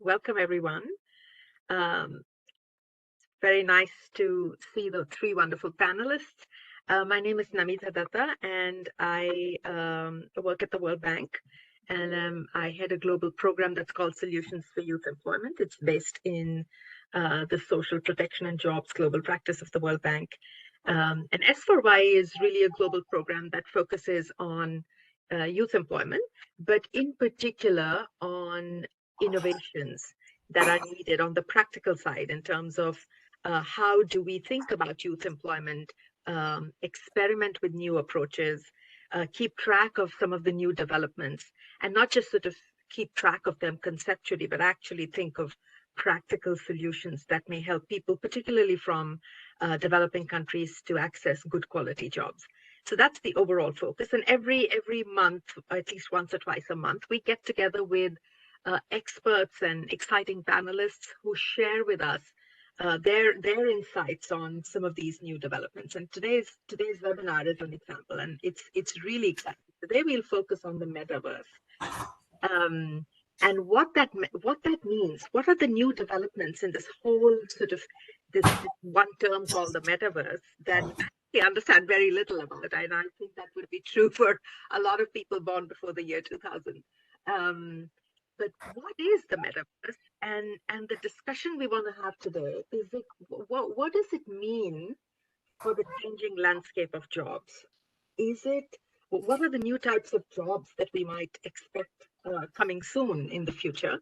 Welcome, everyone. Um, Very nice to see the three wonderful panelists. My name is Namita Datta, and I work at the World Bank. And I head a global program that's called Solutions for Youth Employment. It's based in the social protection and jobs global practice of the World Bank. And S4Y is really a global program that focuses on youth employment, but in particular on innovations that are needed on the practical side in terms of how do we think about youth employment, experiment with new approaches, keep track of some of the new developments, and not just sort of keep track of them conceptually, but actually think of practical solutions that may help people, particularly from developing countries, to access good quality jobs. So that's the overall focus. And every month, at least once or twice a month, we get together with experts and exciting panelists who share with us their insights on some of these new developments. And today's webinar is an example, and it's really exciting. Today we'll focus on the metaverse. And what that means. What are the new developments in this whole sort of this one term called the metaverse that I understand very little about, and I think that would be true for a lot of people born before the year 2000. But what is the metaverse? And the discussion we want to have today is like, what does it mean for the changing landscape of jobs? Is it, what are the new types of jobs that we might expect coming soon in the future?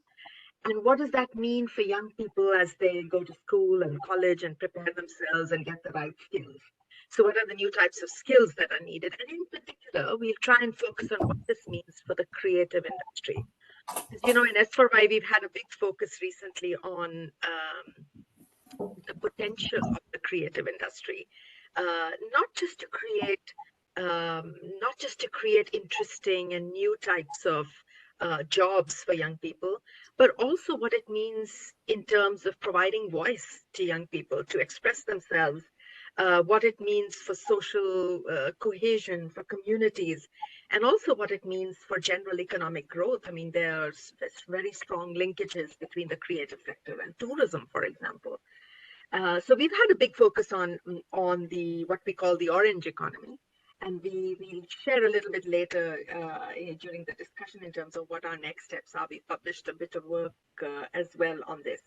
And what does that mean for young people as they go to school and college and prepare themselves and get the right skills? So what are the new types of skills that are needed? And in particular, we'll try and focus on what this means for the creative industry. As you know, in S4Y, we've had a big focus recently on the potential of the creative industry, not just to create interesting and new types of jobs for young people, but also what it means in terms of providing voice to young people to express themselves, what it means for social cohesion, for communities, and also what it means for general economic growth. I mean, there's very strong linkages between the creative sector and tourism, for example. So we've had a big focus on the what we call the orange economy, and we'll share a little bit later during the discussion in terms of what our next steps are. We published a bit of work as well on this.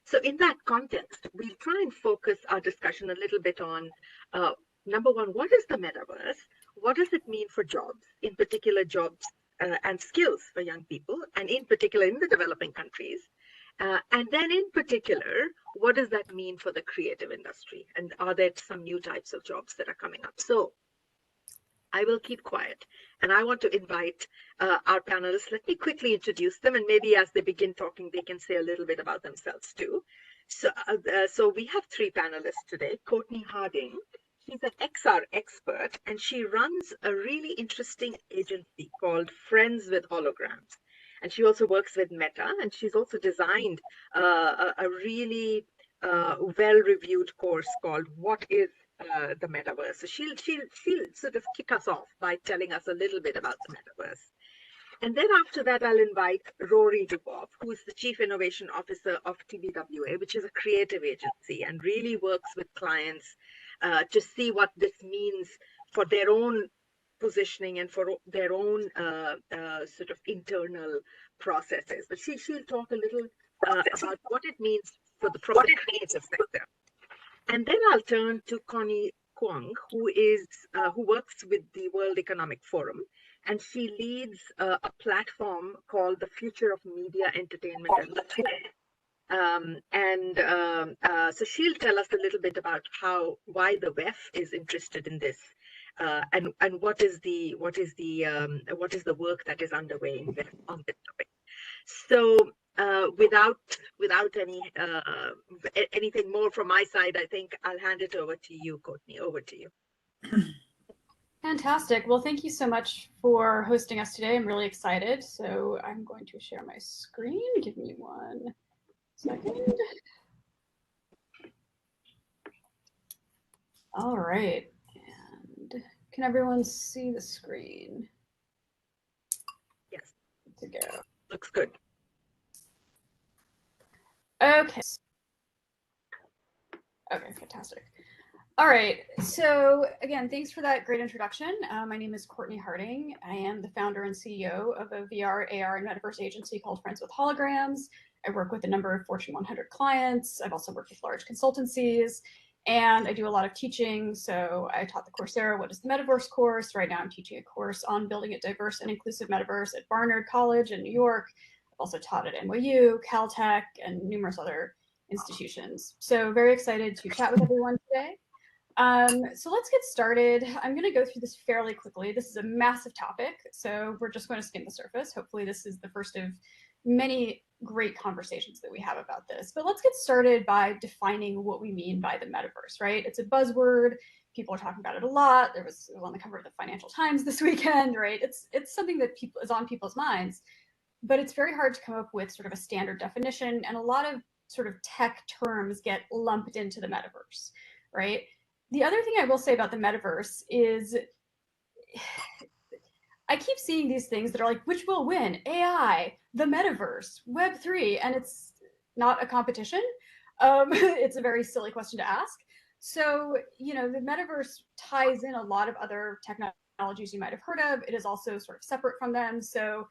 So in that context, we'll try and focus our discussion a little bit on number one, what is the metaverse? What does it mean for jobs, in particular jobs and skills for young people, and in particular in the developing countries? And then in particular, what does that mean for the creative industry? And are there some new types of jobs that are coming up? So I will keep quiet, and I want to invite our panelists. Let me quickly introduce them, and maybe as they begin talking, they can say a little bit about themselves too. So we have three panelists today. Courtney Harding, she's an XR expert, and she runs a really interesting agency called Friends with Holograms. And she also works with Meta, and she's also designed a really well-reviewed course called What is the Metaverse. So she'll sort of kick us off by telling us a little bit about the Metaverse. And then after that, I'll invite Rory Dubov, who is the Chief Innovation Officer of TBWA, which is a creative agency and really works with clients to see what this means for their own positioning and for their own sort of internal processes. But she'll talk a little about what it means for the creative sector. And then I'll turn to Connie Kwong, who works with the World Economic Forum, and she leads a platform called the Future of Media, Entertainment, and Literature. So she'll tell us a little bit about why the WEF is interested in this, and what is the work that is underway on this topic. So without anything more from my side, I think I'll hand it over to you, Courtney. Over to you. Fantastic. Well, thank you so much for hosting us today. I'm really excited. So I'm going to share my screen. Give me 1 second. All right. And can everyone see the screen? Yes. To go. Looks good. Okay. Okay, fantastic. All right. So again, thanks for that great introduction. My name is Courtney Harding. I am the founder and CEO of a VR, AR, and Metaverse agency called Friends with Holograms. I work with a number of Fortune 100 clients. I've also worked with large consultancies, and I do a lot of teaching. So I taught the Coursera What is the Metaverse course. Right now I'm teaching a course on building a diverse and inclusive metaverse at Barnard College in New York. I've also taught at NYU, Caltech, and numerous other institutions. So very excited to chat with everyone today. So let's get started. I'm going to go through this fairly quickly. This is a massive topic, so we're just going to skim the surface. Hopefully this is the first of many great conversations that we have about this. But let's get started by defining what we mean by the metaverse, right? It's a buzzword. People are talking about it a lot. It was on the cover of the Financial Times this weekend, right? It's something that is on people's minds, but it's very hard to come up with sort of a standard definition, and a lot of sort of tech terms get lumped into the metaverse, right? The other thing I will say about the metaverse is I keep seeing these things that are like, which will win? AI, the metaverse, Web3, and it's not a competition. It's a very silly question to ask. So, the metaverse ties in a lot of other technologies you might have heard of. It is also sort of separate from them. So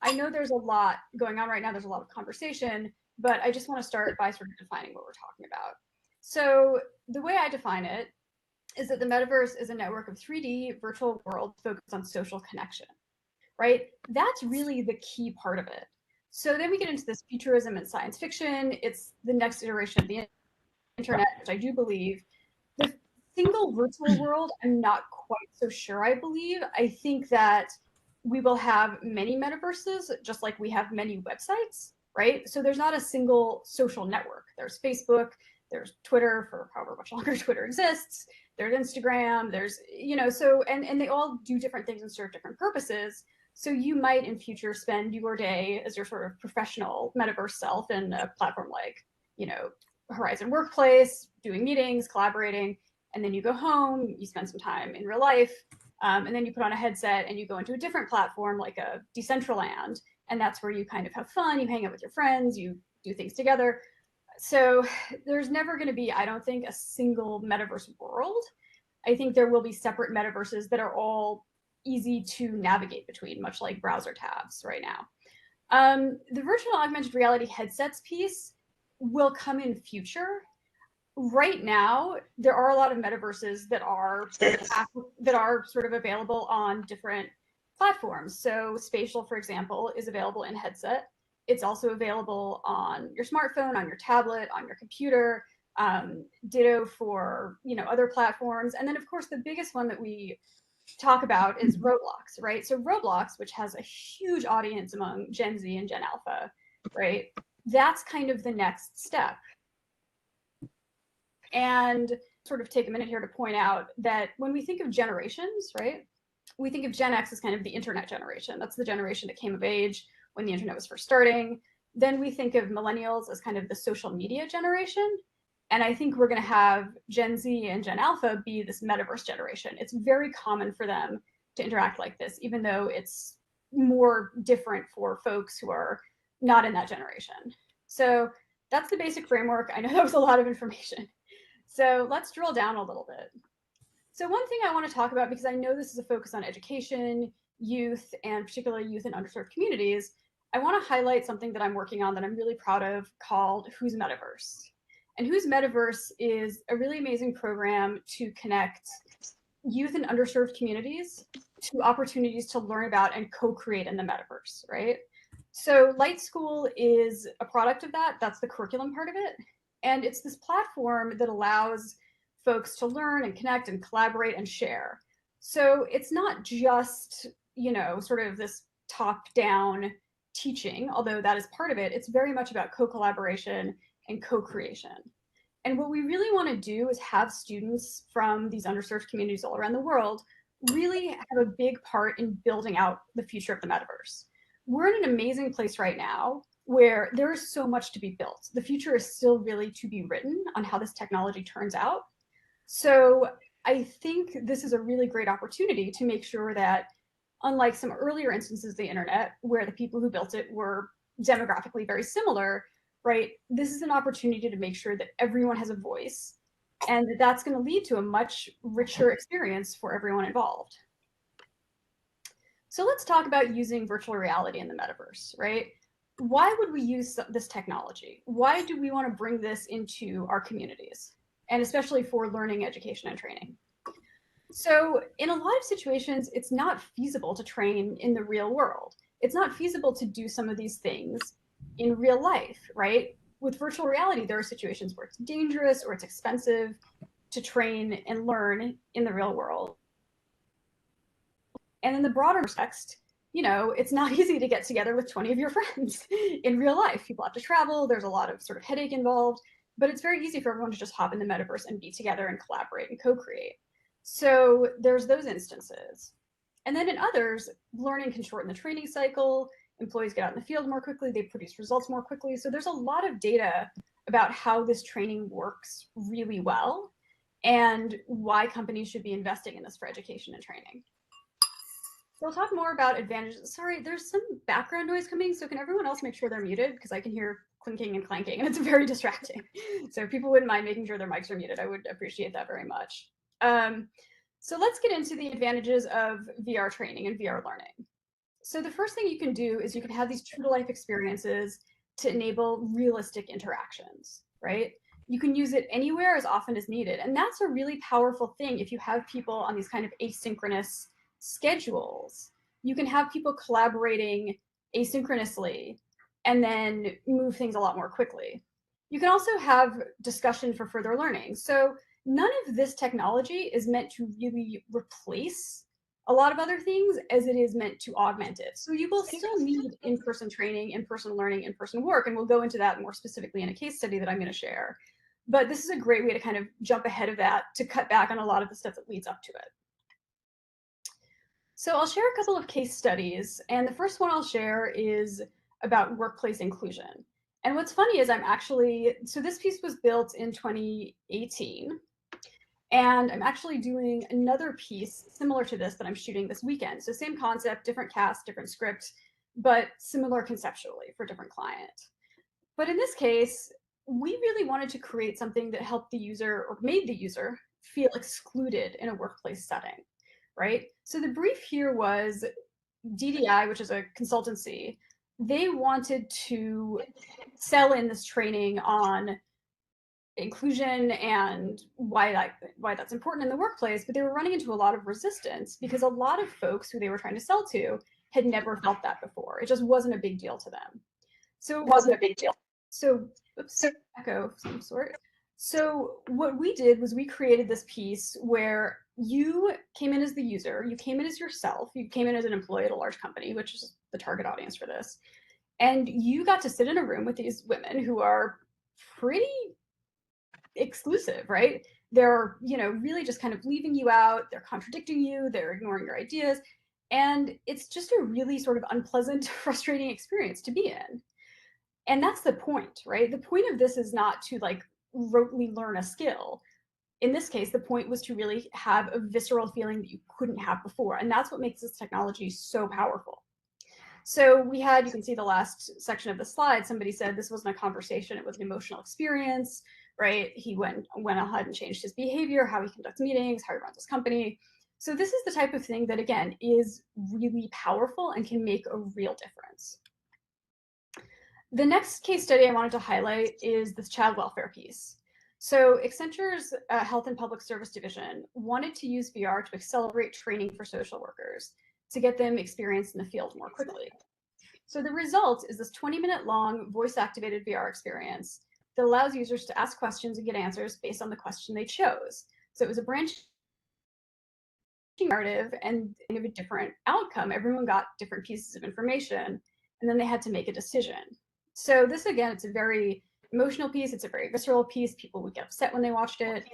I know there's a lot going on right now. There's a lot of conversation, but I just want to start by sort of defining what we're talking about. So the way I define it is that the metaverse is a network of 3D virtual worlds focused on social connection, right? That's really the key part of it. So then we get into this futurism and science fiction. It's the next iteration of the internet, which I do believe. The single virtual world, I'm not quite so sure I believe. I think that we will have many metaverses, just like we have many websites, right? So there's not a single social network. There's Facebook, there's Twitter for however much longer Twitter exists, there's Instagram, there's, so, and they all do different things and serve different purposes. So you might in future spend your day as your sort of professional metaverse self in a platform like, Horizon Workplace, doing meetings, collaborating, and then you go home, you spend some time in real life, and then you put on a headset and you go into a different platform like a Decentraland, and that's where you kind of have fun, you hang out with your friends, you do things together. So there's never going to be, I don't think, a single metaverse world. I think there will be separate metaverses that are all easy to navigate between, much like browser tabs right now. The virtual augmented reality headsets piece will come in future. Right now, there are a lot of metaverses that are sort of available on different platforms. So Spatial, for example, is available in headset. It's also available on your smartphone, on your tablet, on your computer. Ditto for other platforms. And then of course the biggest one that we talk about is Roblox, right? So Roblox, which has a huge audience among Gen Z and Gen Alpha, right? That's kind of the next step. And sort of take a minute here to point out that when we think of generations, right, we think of Gen X as kind of the internet generation. That's the generation that came of age when the internet was first starting. Then we think of millennials as kind of the social media generation. And I think we're going to have Gen Z and Gen Alpha be this metaverse generation. It's very common for them to interact like this, even though it's more different for folks who are not in that generation. So that's the basic framework. I know that was a lot of information. So let's drill down a little bit. So one thing I want to talk about, because I know this is a focus on education, youth, and particularly youth in underserved communities, I want to highlight something that I'm working on that I'm really proud of called Who's Metaverse. And Who's Metaverse is a really amazing program to connect youth in underserved communities to opportunities to learn about and co-create in the metaverse, right? So Light School is a product of that. That's the curriculum part of it. And it's this platform that allows folks to learn and connect and collaborate and share. So it's not just, sort of this top-down teaching, although that is part of it. It's very much about co-collaboration and co-creation. And what we really want to do is have students from these underserved communities all around the world really have a big part in building out the future of the metaverse. We're in an amazing place right now where there is so much to be built. The future is still really to be written on how this technology turns out. So I think this is a really great opportunity to make sure that, unlike some earlier instances of the internet, where the people who built it were demographically very similar, right? This is an opportunity to make sure that everyone has a voice, and that's going to lead to a much richer experience for everyone involved. So let's talk about using virtual reality in the metaverse, right? Why would we use this technology? Why do we want to bring this into our communities? And especially for learning, education, and training. So, in a lot of situations, it's not feasible to train in the real world. It's not feasible to do some of these things in real life, right? With virtual reality, there are situations where it's dangerous or it's expensive to train and learn in the real world. And in the broader context, it's not easy to get together with 20 of your friends in real life. People have to travel, there's a lot of sort of headache involved, but it's very easy for everyone to just hop in the metaverse and be together and collaborate and co-create. So there's those instances. And then in others, learning can shorten the training cycle, employees get out in the field more quickly, they produce results more quickly. So there's a lot of data about how this training works really well and why companies should be investing in this for education and training. So we'll talk more about advantages. Sorry, there's some background noise coming, so can everyone else make sure they're muted? Because I can hear clinking and clanking, and it's very distracting. So if people wouldn't mind making sure their mics are muted, I would appreciate that very much. So let's get into the advantages of VR training and VR learning. So the first thing you can do is you can have these true-to-life experiences to enable realistic interactions, right? You can use it anywhere as often as needed. And that's a really powerful thing if you have people on these kind of asynchronous schedules. You can have people collaborating asynchronously and then move things a lot more quickly. You can also have discussion for further learning. So none of this technology is meant to really replace a lot of other things as it is meant to augment it. So you will still need in-person training, in-person learning, in-person work, and we'll go into that more specifically in a case study that I'm going to share. But this is a great way to kind of jump ahead of that to cut back on a lot of the stuff that leads up to it. So I'll share a couple of case studies, and the first one I'll share is about workplace inclusion. And what's funny is so this piece was built in 2018, and I'm actually doing another piece similar to this that I'm shooting this weekend. So same concept, different cast, different script, but similar conceptually for different client. But in this case, we really wanted to create something that helped the user or made the user feel excluded in a workplace setting, right? So the brief here was DDI, which is a consultancy, they wanted to sell in this training on inclusion and why that's important in the workplace, but they were running into a lot of resistance because a lot of folks who they were trying to sell to had never felt that before. It just wasn't a big deal to them. So it wasn't a big deal. So, oops, echo of some sort. So what we did was we created this piece where you came in as the user, you came in as yourself, you came in as an employee at a large company, which is the target audience for this, and you got to sit in a room with these women who are pretty exclusive, right? They're, really just kind of leaving you out, they're contradicting you, they're ignoring your ideas, and it's just a really sort of unpleasant, frustrating experience to be in. And that's the point, right? The point of this is not to like rotely learn a skill. In this case, the point was to really have a visceral feeling that you couldn't have before. And that's what makes this technology so powerful. So you can see the last section of the slide, somebody said this wasn't a conversation, it was an emotional experience, right? He went ahead and changed his behavior, how he conducts meetings, how he runs his company. So this is the type of thing that, again, is really powerful and can make a real difference. The next case study I wanted to highlight is this child welfare piece. So Accenture's Health and Public Service Division wanted to use VR to accelerate training for social workers to get them experience in the field more quickly. So the result is this 20-minute long voice-activated VR experience that allows users to ask questions and get answers based on the question they chose. So it was a branching narrative and a different outcome. Everyone got different pieces of information, and then they had to make a decision. So this, again, it's a very emotional piece. It's a very visceral piece. People would get upset when they watched it.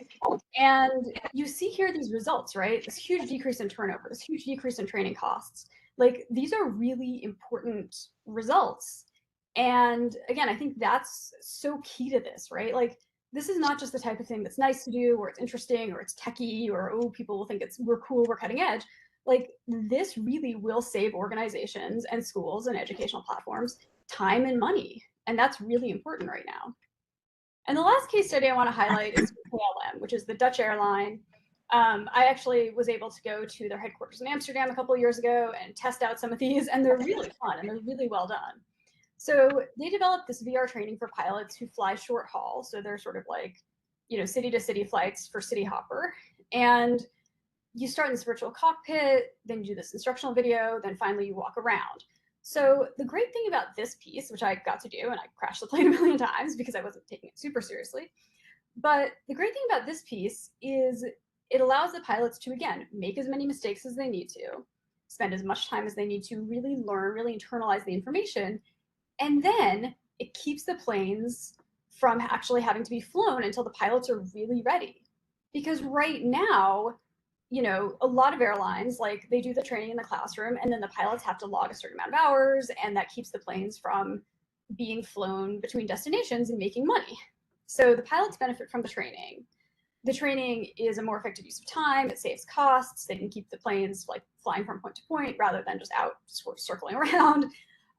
And you see here these results, right? This huge decrease in turnover, this huge decrease in training costs. Like, these are really important results. And again, I think that's so key to this, right? Like, this is not just the type of thing that's nice to do, or it's interesting, or it's techie, or, oh, people will think we're cool, we're cutting edge. Like, this really will save organizations and schools and educational platforms time and money. And that's really important right now. And the last case study I want to highlight is KLM, which is the Dutch airline. I actually was able to go to their headquarters in Amsterdam a couple of years ago and test out some of these, and they're really fun and they're really well done. So they developed this VR training for pilots who fly short haul. So they're sort of like, city to city flights for City Hopper. And you start in this virtual cockpit, then you do this instructional video, then finally you walk around. So the great thing about this piece, which I got to do, and I crashed the plane a million times because I wasn't taking it super seriously, but the great thing about this piece is it allows the pilots to, again, make as many mistakes as they need to, spend as much time as they need to really learn, really internalize the information, and then it keeps the planes from actually having to be flown until the pilots are really ready. Because right now, a lot of airlines, like they do the training in the classroom and then the pilots have to log a certain amount of hours, and that keeps the planes from being flown between destinations and making money. So the pilots benefit from the training. The training is a more effective use of time. It saves costs. They can keep the planes like flying from point to point rather than just out sort of circling around.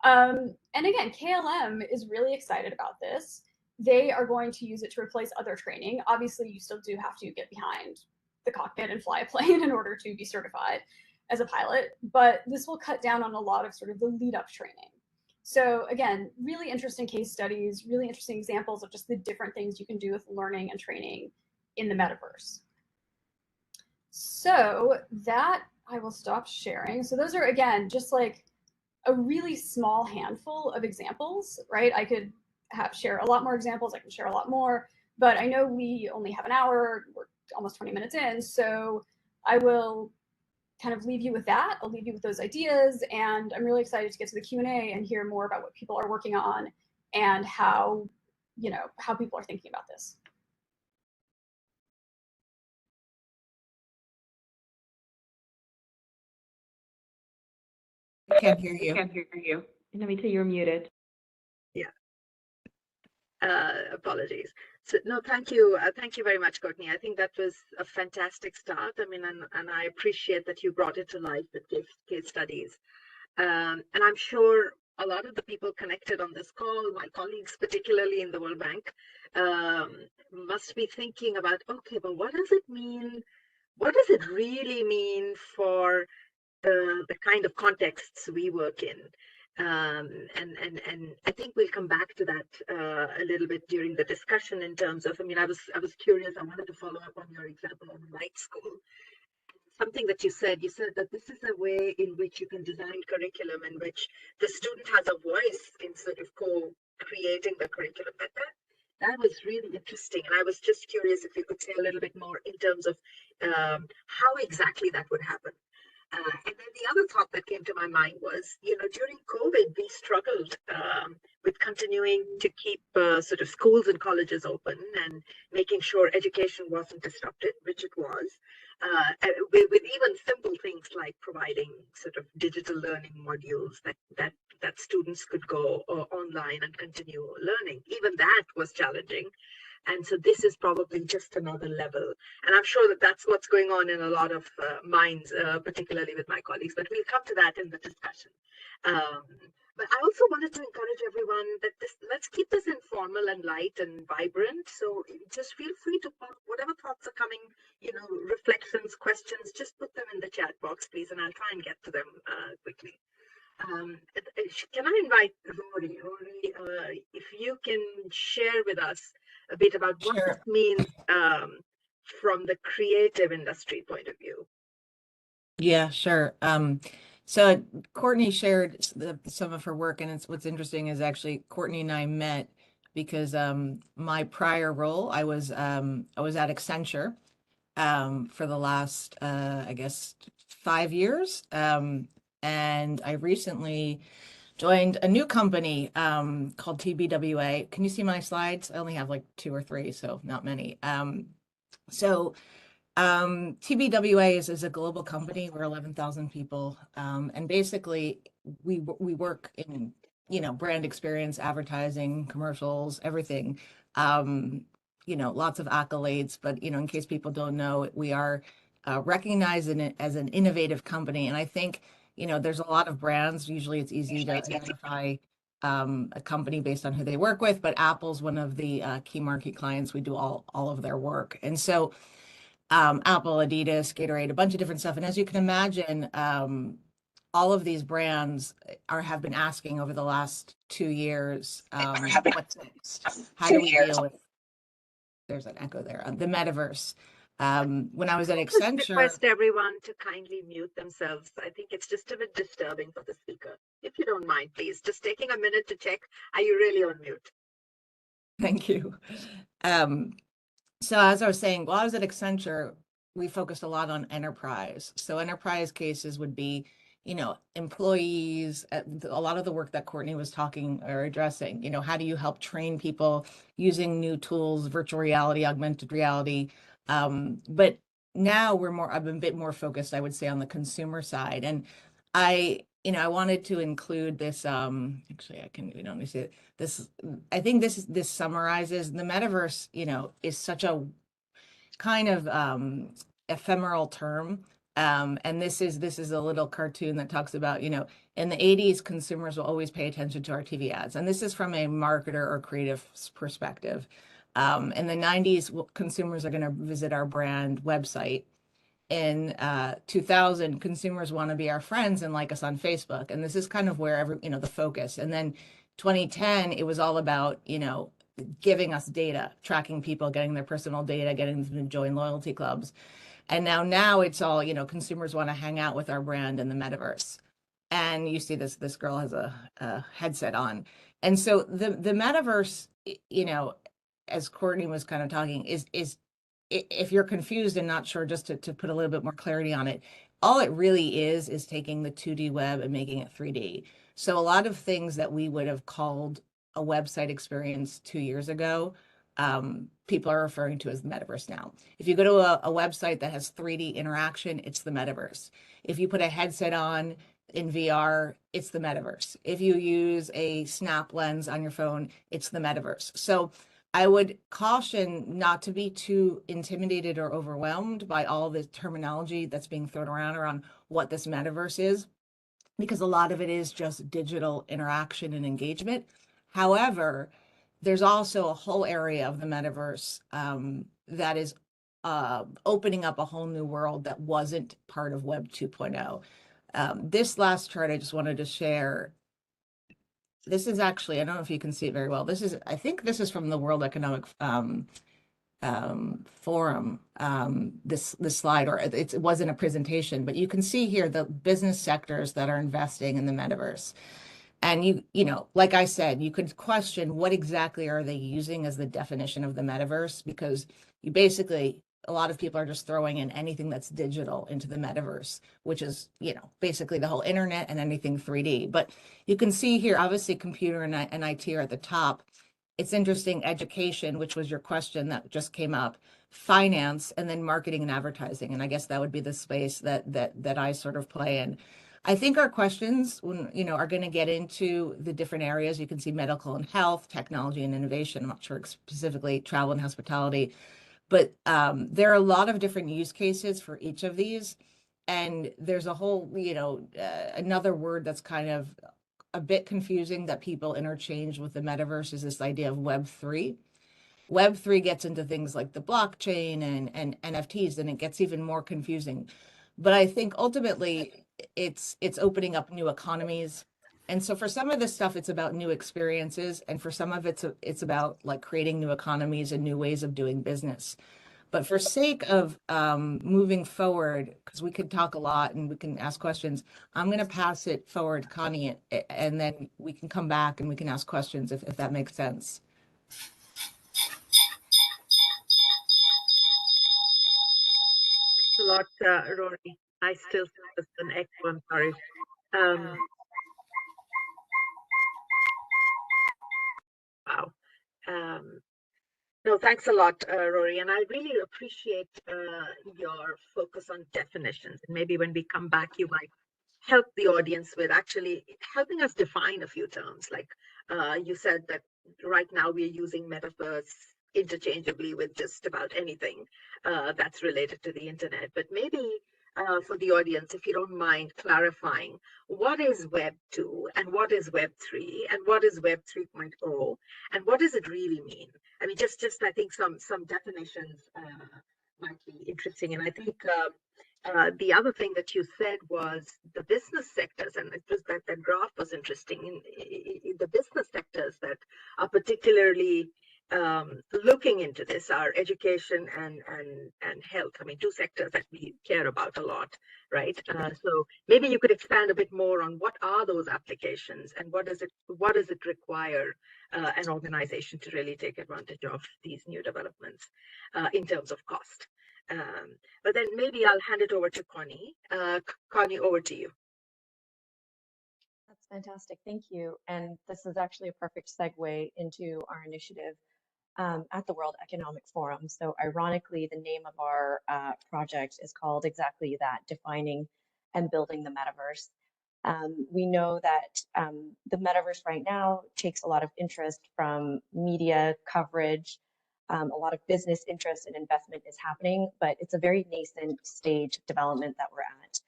And again, KLM is really excited about this. They are going to use it to replace other training. Obviously, you still do have to get behind the cockpit and fly a plane in order to be certified as a pilot, but this will cut down on a lot of sort of the lead up training. So again, really interesting case studies, really interesting examples of just the different things you can do with learning and training in the metaverse. So that I will stop sharing. So those are, again, just like a really small handful of examples, right? I could share a lot more examples. I can share a lot more, but I know we only have an hour. We're almost 20 minutes in. So I will kind of leave you with that. I'll leave you with those ideas. And I'm really excited to get to the Q&A and hear more about what people are working on and how people are thinking about this. I can't hear you. Can't hear you. Namita, you're muted. Yeah. Apologies. So no, thank you. Thank you very much, Courtney. I think that was a fantastic start. I mean, and I appreciate that you brought it to life with case studies. And I'm sure a lot of the people connected on this call, my colleagues, particularly in the World Bank, must be thinking about, okay, but what does it mean? What does it really mean for the kind of contexts we work in? And I think we'll come back to that a little bit during the discussion in terms of, I mean, I was curious. I wanted to follow up on your example of night school. Something that you said that this is a way in which you can design curriculum in which the student has a voice in sort of co-creating the curriculum. That was really interesting. And I was just curious if you could say a little bit more in terms of how exactly that would happen. And then the other thought that came to my mind was, during COVID, we struggled with continuing to keep sort of schools and colleges open and making sure education wasn't disrupted, which it was, with even simple things like providing sort of digital learning modules that students could go online and continue learning. Even that was challenging. And so this is probably just another level. And I'm sure that that's what's going on in a lot of minds, particularly with my colleagues, but we'll come to that in the discussion. But I also wanted to encourage everyone that let's keep this informal and light and vibrant. So just feel free to put whatever thoughts are coming, reflections, questions, just put them in the chat box, please, and I'll try and get to them quickly. Can I invite Rory? Rory, if you can share with us a bit about what this means from the creative industry point of view. Yeah, sure. So Courtney shared some of her work, and what's interesting is actually Courtney and I met because my prior role, I was at Accenture for the last I guess 5 years, and I recently joined a new company called TBWA. Can you see my slides? I only have like 2 or 3, so not many. So TBWA is a global company. We're 11,000 people, and basically we work in brand experience, advertising, commercials, everything. Lots of accolades, but in case people don't know, we are recognized as an innovative company, and I think there's a lot of brands. Usually, it's easy to identify a company based on who they work with, but Apple's one of the key market clients. We do all of their work. And so Apple, Adidas, Gatorade, a bunch of different stuff. And as you can imagine, all of these brands have been asking over the last 2 years, what's next? How do we deal with, there's an echo there, the metaverse. When I was at Just Accenture, request everyone to kindly mute themselves. I think it's just a bit disturbing for the speaker. If you don't mind, please, just taking a minute to check, are you really on mute? thank you. So as I was saying, while I was at Accenture, we focused a lot on enterprise. So enterprise cases would be, employees, a lot of the work that Courtney was talking or addressing, how do you help train people using new tools, virtual reality, augmented reality. But now I'm a bit more focused, I would say, on the consumer side. And I wanted to include this, actually, we don't need to see it. I think this summarizes the metaverse, is such a kind of ephemeral term. And this is a little cartoon that talks about, in the 80s, consumers will always pay attention to our TV ads. And this is from a marketer or creative perspective. In the 90s, consumers are going to visit our brand website. In 2000, consumers want to be our friends and like us on Facebook. And this is kind of where the focus. And then 2010, it was all about, giving us data, tracking people, getting their personal data, getting them to join loyalty clubs. And now it's all, consumers want to hang out with our brand in the metaverse. And you see this girl has a headset on. And so the metaverse, as Courtney was kind of talking, is if you're confused and not sure, just to put a little bit more clarity on it, all it really is taking the 2D web and making it 3D. So a lot of things that we would have called a website experience 2 years ago, people are referring to as the metaverse now. If you go to a website that has 3D interaction, it's the metaverse. If you put a headset on in VR, it's the metaverse. If you use a snap lens on your phone, it's the metaverse. So I would caution not to be too intimidated or overwhelmed by all the terminology that's being thrown around what this metaverse is, because a lot of it is just digital interaction and engagement. However, there's also a whole area of the metaverse that is opening up a whole new world that wasn't part of Web 2.0. This last chart I just wanted to share. This is actually, I don't know if you can see it very well. I think this is from the World Economic Forum, this slide, or it wasn't a presentation, but you can see here the business sectors that are investing in the metaverse. And like I said, you could question what exactly are they using as the definition of the metaverse, because a lot of people are just throwing in anything that's digital into the metaverse, which is, basically the whole internet and anything 3D. But you can see here, obviously, computer and IT are at the top. It's interesting, education, which was your question that just came up, finance, and then marketing and advertising. And I guess that would be the space that I sort of play in. I think our questions, are going to get into the different areas. You can see medical and health, technology and innovation. I'm not sure specifically travel and hospitality, but there are a lot of different use cases for each of these. And there's a whole, another word that's kind of a bit confusing that people interchange with the metaverse is this idea of Web3. Web3 gets into things like the blockchain and NFTs, and it gets even more confusing. But I think ultimately it's opening up new economies. And so for some of this stuff, it's about new experiences. And for some of it's about like creating new economies and new ways of doing business. But for sake of moving forward, because we could talk a lot and we can ask questions, I'm going to pass it forward, Connie, and then we can come back and we can ask questions if that makes sense. Thanks a lot, Rory. I still see this an echo. I'm sorry. Wow. No, thanks a lot, Rory. And I really appreciate your focus on definitions. And maybe when we come back, you might help the audience with actually helping us define a few terms. Like you said that right now we're using metaverse interchangeably with just about anything that's related to the internet. But maybe for the audience, if you don't mind clarifying, what is Web 2 and what is Web 3 and what is Web 3.0 and what does it really mean? I mean, just I think some definitions might be interesting. And I think the other thing that you said was the business sectors, and it was that graph was interesting. In the business sectors that are particularly looking into this are education and health. I mean, two sectors that we care about a lot, right? So maybe you could expand a bit more on what are those applications and what does it require an organization to really take advantage of these new developments in terms of cost. But then maybe I'll hand it over to Connie. Connie, over to you. That's fantastic. Thank you. And this is actually a perfect segue into our initiative at the World Economic Forum. So ironically, the name of our project is called exactly that, Defining and Building the Metaverse. We know that the metaverse right now takes a lot of interest from media coverage. A lot of business interest and investment is happening, but it's a very nascent stage of development that we're at.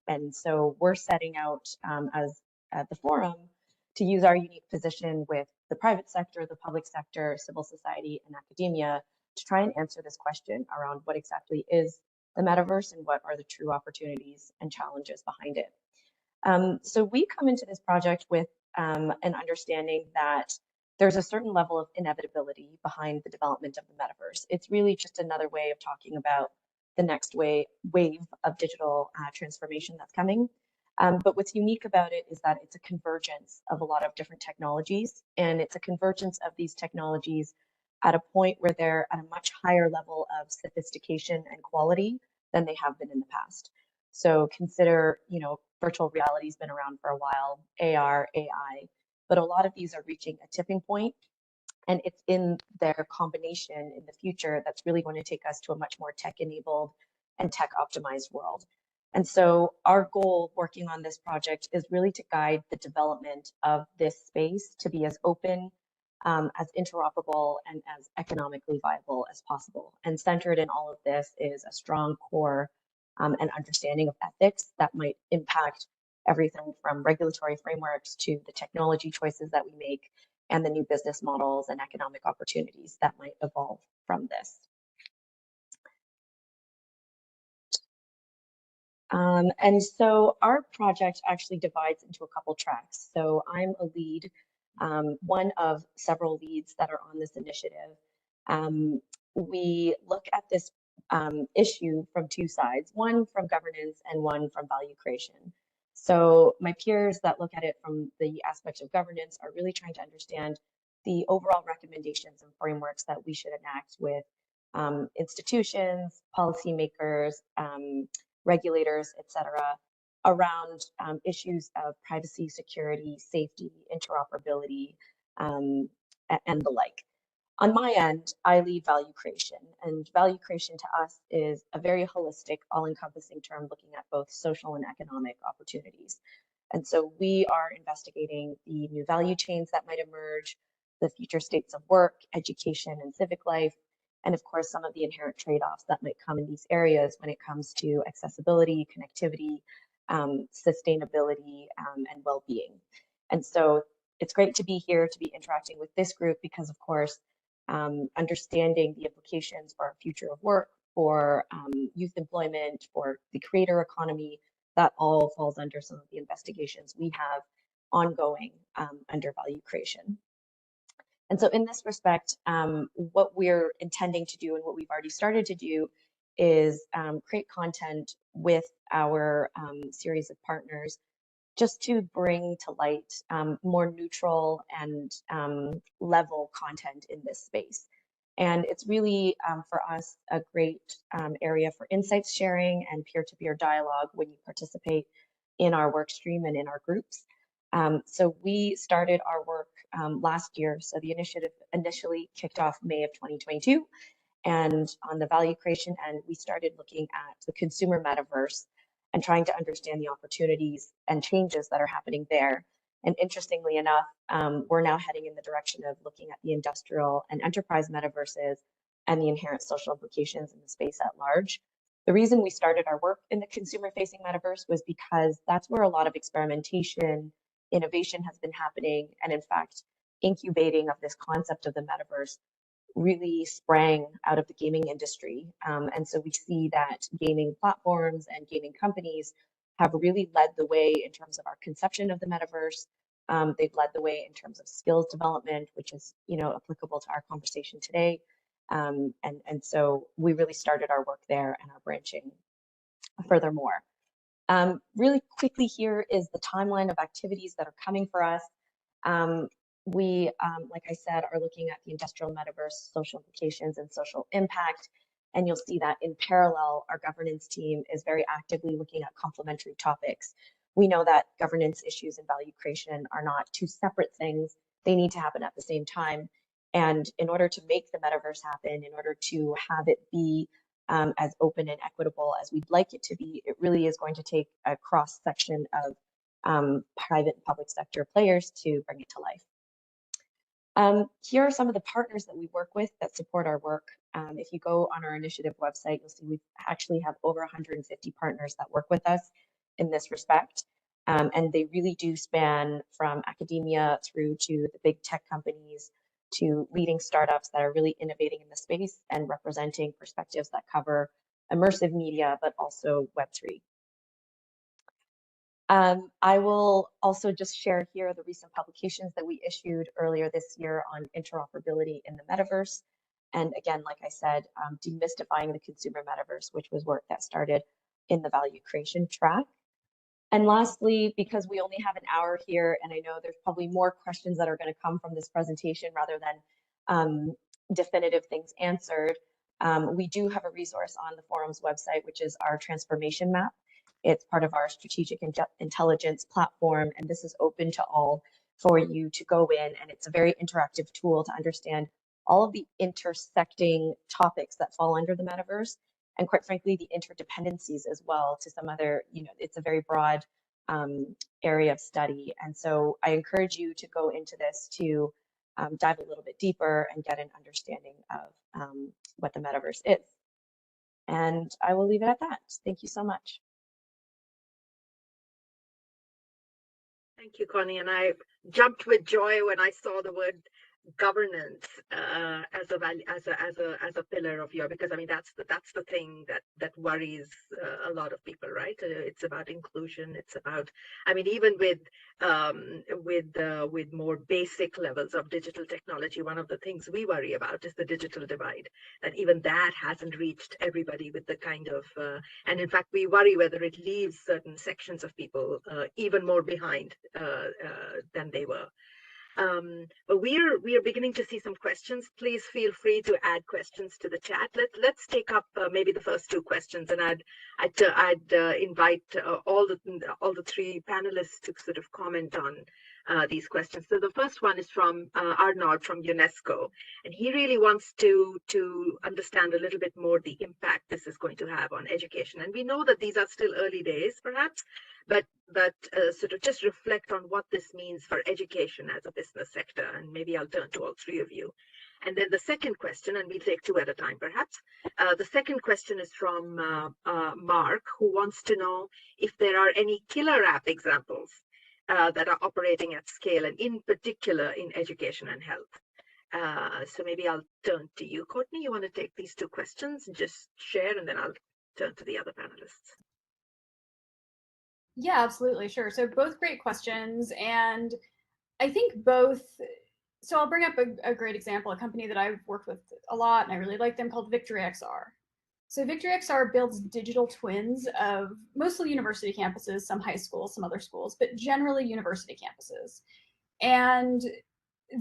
And so we're setting out as at the forum to use our unique position with the private sector, the public sector, civil society, and academia to try and answer this question around what exactly is the metaverse and what are the true opportunities and challenges behind it. So we come into this project with an understanding that there's a certain level of inevitability behind the development of the metaverse. It's really just another way of talking about the next wave of digital transformation that's coming. But what's unique about it is that it's a convergence of a lot of different technologies, and it's a convergence of these technologies at a point where they're at a much higher level of sophistication and quality than they have been in the past. So consider, virtual reality's been around for a while, AR, AI, but a lot of these are reaching a tipping point, and it's in their combination in the future that's really going to take us to a much more tech-enabled and tech-optimized world. And so our goal working on this project is really to guide the development of this space to be as open, as interoperable, and as economically viable as possible. And centered in all of this is a strong core and understanding of ethics that might impact everything from regulatory frameworks to the technology choices that we make and the new business models and economic opportunities that might evolve from this. And so our project actually divides into a couple tracks. So I'm a lead, one of several leads that are on this initiative. We look at this issue from two sides, one from governance and one from value creation. So my peers that look at it from the aspect of governance are really trying to understand the overall recommendations and frameworks that we should enact with institutions, policymakers, regulators, et cetera, around issues of privacy, security, safety, interoperability, and the like. On my end, I lead value creation, and value creation to us is a very holistic, all-encompassing term looking at both social and economic opportunities. And so we are investigating the new value chains that might emerge, the future states of work, education, and civic life, and of course, some of the inherent trade-offs that might come in these areas when it comes to accessibility, connectivity, sustainability, and well-being. And so it's great to be here to be interacting with this group because, of course, understanding the implications for our future of work, for youth employment, for the creator economy, that all falls under some of the investigations we have ongoing under value creation. And so in this respect, what we're intending to do and what we've already started to do is create content with our series of partners just to bring to light more neutral and level content in this space. And it's really, for us, a great area for insights sharing and peer-to-peer dialogue when you participate in our work stream and in our groups. So we started our work last year. So the initiative initially kicked off May of 2022. And on the value creation end, we started looking at the consumer metaverse and trying to understand the opportunities and changes that are happening there. And interestingly enough, we're now heading in the direction of looking at the industrial and enterprise metaverses and the inherent social implications in the space at large, The reason we started our work in the consumer-facing metaverse was because that's where a lot of experimentation, innovation has been happening, and in fact, incubating of this concept of the metaverse really sprang out of the gaming industry. And so we see that gaming platforms and gaming companies have really led the way in terms of our conception of the metaverse. They've led the way in terms of skills development, which is, applicable to our conversation today. And so we really started our work there and are branching furthermore. Really quickly, here is the timeline of activities that are coming for us. We, like I said, are looking at the industrial metaverse, social implications and social impact. And you'll see that in parallel, our governance team is very actively looking at complementary topics. We know that governance issues and value creation are not two separate things. They need to happen at the same time. And in order to make the metaverse happen, in order to have it be as open and equitable as we'd like it to be, it really is going to take a cross section of private and public sector players to bring it to life. Here are some of the partners that we work with that support our work. If you go on our initiative website, you'll see we actually have over 150 partners that work with us in this respect. And they really do span from academia through to the big tech companies to leading startups that are really innovating in the space and representing perspectives that cover immersive media, but also Web3. I will also just share here the recent publications that we issued earlier this year on interoperability in the metaverse. And again, like I said, demystifying the consumer metaverse, which was work that started in the value creation track. And lastly, because we only have an hour here, and I know there's probably more questions that are going to come from this presentation rather than definitive things answered, we do have a resource on the forum's website, which is our transformation map. It's part of our strategic intelligence platform, and this is open to all for you to go in, and it's a very interactive tool to understand all of the intersecting topics that fall under the metaverse, and quite frankly, the interdependencies as well to some other, it's a very broad area of study. And so I encourage you to go into this to dive a little bit deeper and get an understanding of what the metaverse is. And I will leave it at that. Thank you so much. Thank you, Connie. And I jumped with joy when I saw the word governance as a pillar of your, because I mean that's the thing that worries a lot of people, right? It's about inclusion. It's about, I mean, even with more basic levels of digital technology, one of the things we worry about is the digital divide. That even that hasn't reached everybody with the kind of, and in fact we worry whether it leaves certain sections of people even more behind than they were. But we are beginning to see some questions. Please feel free to add questions to the chat. Let's take up maybe the first two questions, and I'd invite all the three panelists to sort of comment on these questions. So the first one is from Arnaud from UNESCO, and he really wants to understand a little bit more the impact this is going to have on education. And we know that these are still early days, perhaps, but sort of just reflect on what this means for education as a business sector. And maybe I'll turn to all three of you. And then the second question, and we'll take two at a time, perhaps. The second question is from Mark, who wants to know if there are any killer app examples that are operating at scale, and in particular in education and health. So maybe I'll turn to you, Courtney. You want to take these two questions and just share, and then I'll turn to the other panelists. Yeah, absolutely. Sure. So both great questions. And I think both, so I'll bring up a great example, a company that I've worked with a lot and I really like them, called Victory XR. So Victory XR builds digital twins of mostly university campuses, some high schools, some other schools, but generally university campuses. And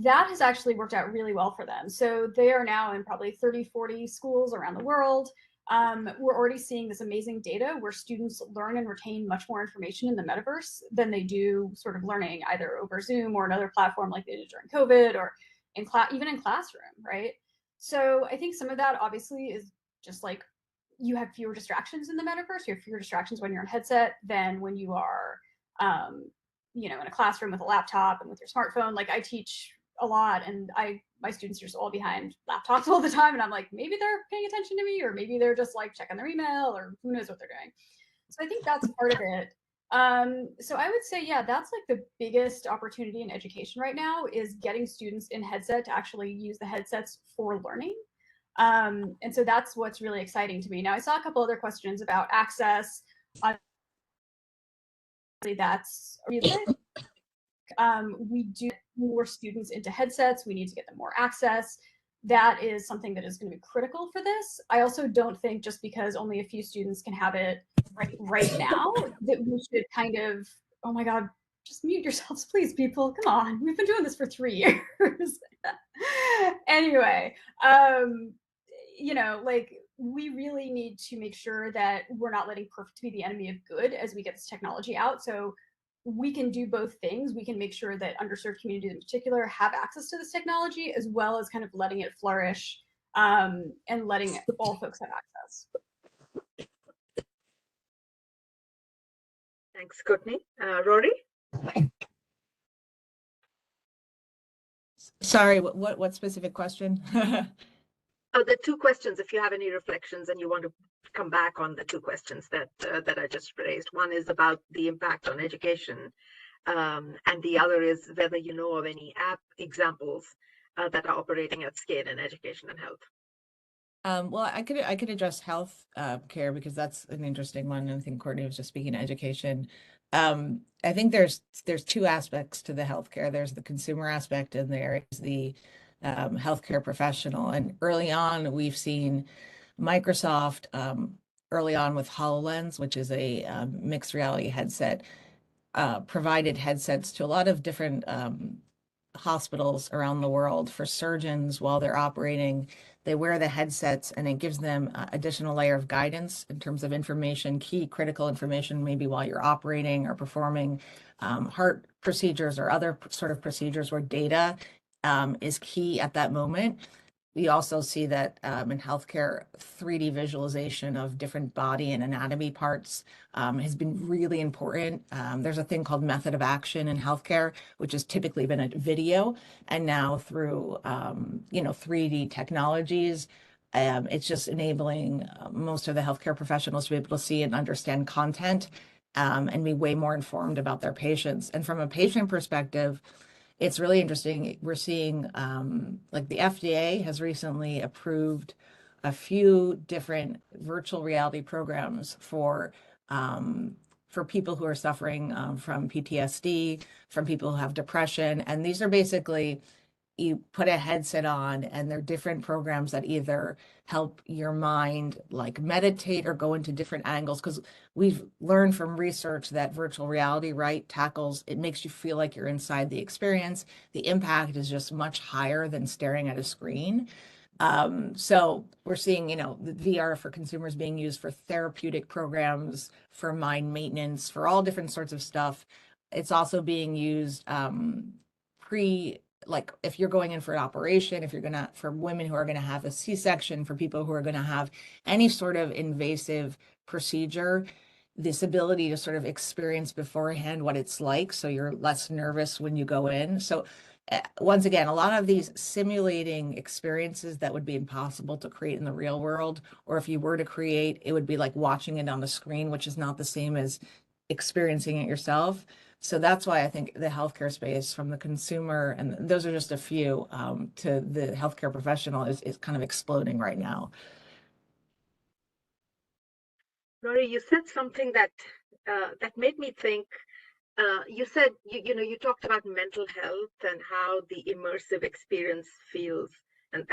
that has actually worked out really well for them. So they are now in probably 30, 40 schools around the world. We're already seeing this amazing data where students learn and retain much more information in the metaverse than they do sort of learning either over Zoom or another platform like they did during COVID, or in class, even in classroom, right? So I think some of that obviously is just like you have fewer distractions in the metaverse. You have fewer distractions when you're on headset than when you are, in a classroom with a laptop and with your smartphone. Like I teach a lot, and my students are just all behind laptops all the time, and I'm like, maybe they're paying attention to me, or maybe they're just like checking their email, or who knows what they're doing. So I think that's part of it. So I would say, yeah, that's like the biggest opportunity in education right now, is getting students in headset to actually use the headsets for learning. And so that's what's really exciting to me. Now, I saw a couple other questions about access. That's realistic. We do more students into headsets. We need to get them more access. That is something that is going to be critical for this. I also don't think just because only a few students can have it right now that we should kind of, oh my God, just mute yourselves, please, people. Come on, we've been doing this for 3 years. Anyway, you know, like, we really need to make sure that we're not letting perfect be the enemy of good as we get this technology out. So we can do both things. We can make sure that underserved communities in particular have access to this technology, as well as kind of letting it flourish, and letting all folks have access. Thanks, Courtney. Rory? Sorry, what specific question? Oh, the two questions, if you have any reflections and you want to come back on the two questions that I just raised. One is about the impact on education, and the other is whether you know of any app examples that are operating at scale in education and health. Well, I could address health care, because that's an interesting one. I think Courtney was just speaking to education. I think there's two aspects to the healthcare. There's the consumer aspect, and there is the healthcare professional. And early on, we've seen Microsoft, early on with HoloLens, which is a mixed reality headset, provided headsets to a lot of different hospitals around the world for surgeons while they're operating. They wear the headsets, and it gives them additional layer of guidance in terms of information, key critical information, maybe while you're operating or performing heart procedures or other sort of procedures where data is key at that moment. We also see that in healthcare, 3D visualization of different body and anatomy parts has been really important. There's a thing called method of action in healthcare, which has typically been a video, and now through 3D technologies, it's just enabling most of the healthcare professionals to be able to see and understand content, and be way more informed about their patients. And from a patient perspective, it's really interesting. We're seeing like the FDA has recently approved a few different virtual reality programs for people who are suffering from PTSD, from people who have depression. And these are basically, you put a headset on, and they're different programs that either help your mind like meditate or go into different angles, because we've learned from research that virtual reality, right, it makes you feel like you're inside the experience. The impact is just much higher than staring at a screen. So we're seeing, the VR for consumers being used for therapeutic programs, for mind maintenance, for all different sorts of stuff. It's also being used like if you're going in for an operation, for women who are gonna have a C-section, for people who are gonna have any sort of invasive procedure, this ability to sort of experience beforehand what it's like, so you're less nervous when you go in. So once again, a lot of these simulating experiences that would be impossible to create in the real world, or if you were to create, it would be like watching it on the screen, which is not the same as experiencing it yourself. So that's why I think the healthcare space, from the consumer, and those are just a few, to the healthcare professional, is kind of exploding right now. Rory, you said something that made me think. You said you talked about mental health and how the immersive experience feels, and